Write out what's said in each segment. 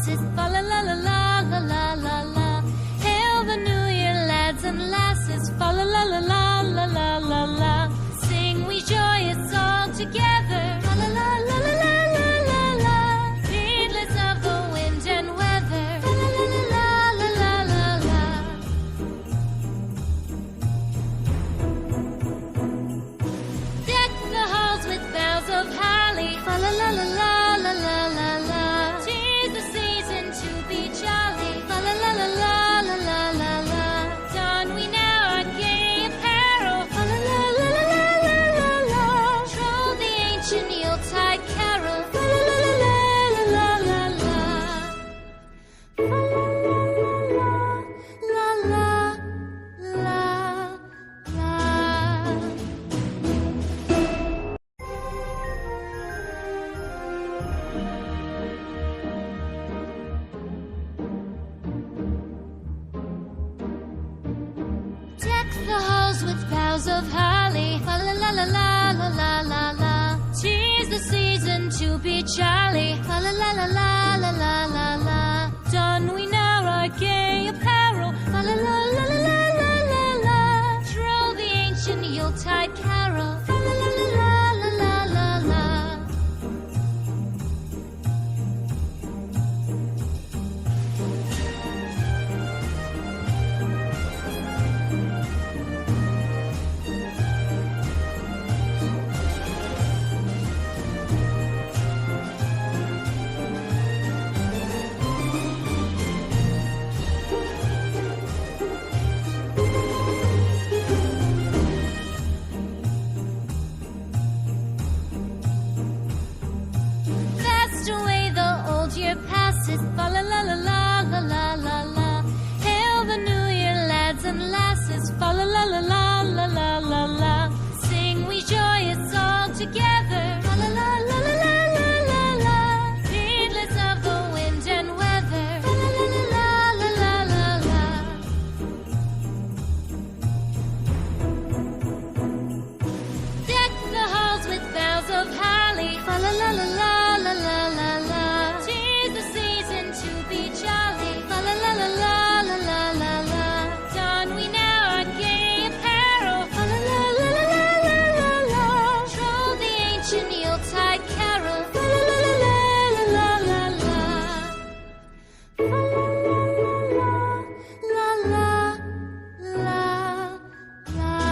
passes. Fa la la la la la la la la. Hail the new year, lads and lasses. Fa la la la la la la la la. Sing we joyous all together. Fa la la la la la la la la. Heedless of the wind and weather. Fa la la la la la la la. Deck the halls with boughs of holly. Fa la la la la la la la la. 'Tis the season to be jolly. Fa la la la la la la la la. Don we now our gay apparel. Fa la la la la la la la la. Troll the ancient Yuletide carol. Fa la la la la la la la. Fa la la la la la la. Deck the halls with boughs of holly. Fa la la la la la la la la. 'Tis the season to be jolly. Fa la la la la la la la la. Don we now our gay apparel. Fa la la la la la la la la. Troll the ancient Yuletide carol. Fa la la la la la la la la. Fast away the old year passes. Fa la la la la la la la la. Hail the new year, lads and lasses. Fa la la la la la la la la. Sing we joyous all together. Fa la la la la la la la la. Heedless of the wind and weather. Fa la la la la la la la la. Deck the halls with boughs of holly. Fa la la la la la la la la. 'Tis the season to be jolly. Fa la la la la la la la la. Don we now our gay apparel. Fa la la la la la la la la. Troll the ancient Yuletide carol. Fa la la la la la la la. Fa la la la la la la.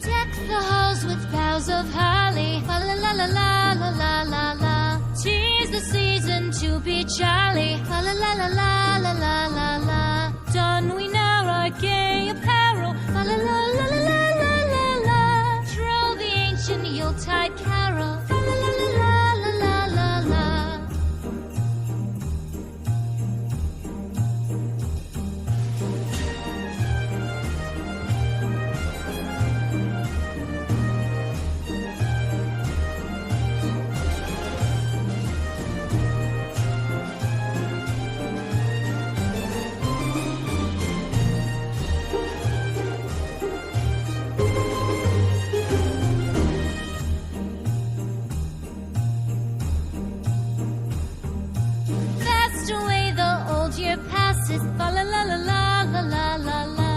Deck the halls with boughs of holly. Fa la la la la la la la la. 'Tis the season to be jolly. Fa la la la la la la la la. Don we now our gay apparel. Fa la la la la la la la la. Troll the ancient Yuletide carol. Fa la la la la la la la la. Fast away the old year passes. Fa la la la la la la la la.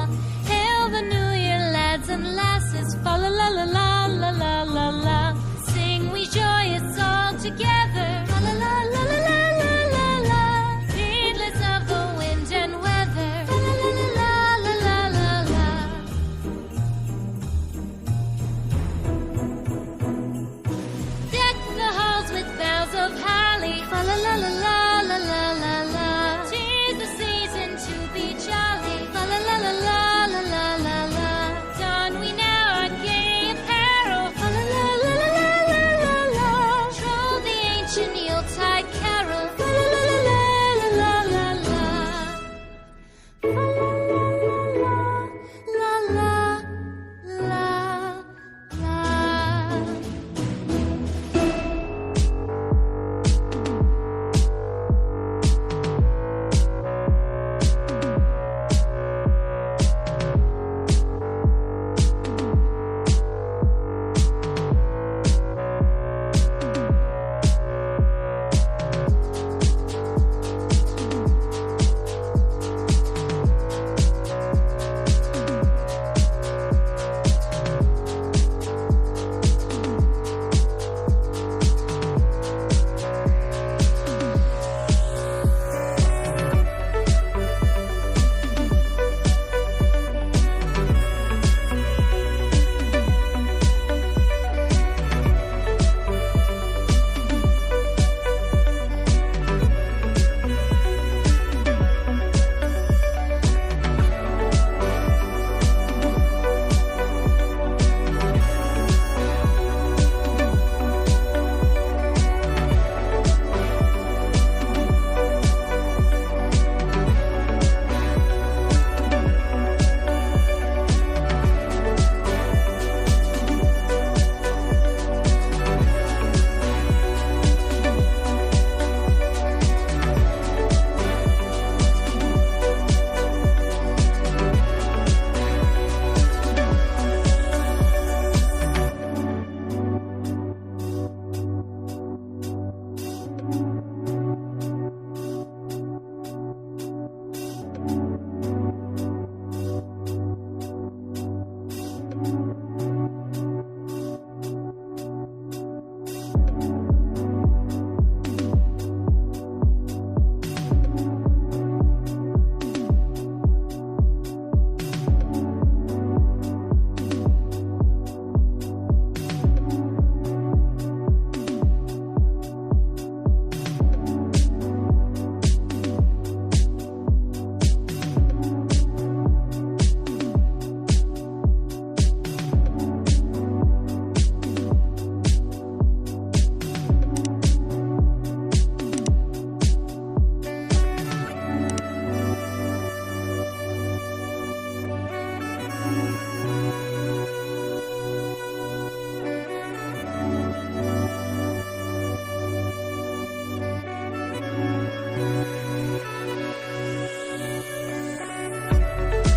Hail the new year, lads and lasses. Fa la la la la la la la la. Sing we joyous all together. Fa la la la la la la la la. Heedless of the wind and weather. Fa la la la la la la la. Deck the halls with boughs of holly. Fa la la la la la la la la. 'Tis the season to be jolly. Fa la la la la la la la la. Don we now our gay apparel. Fa la la la la la la la la. Troll the ancient Yuletide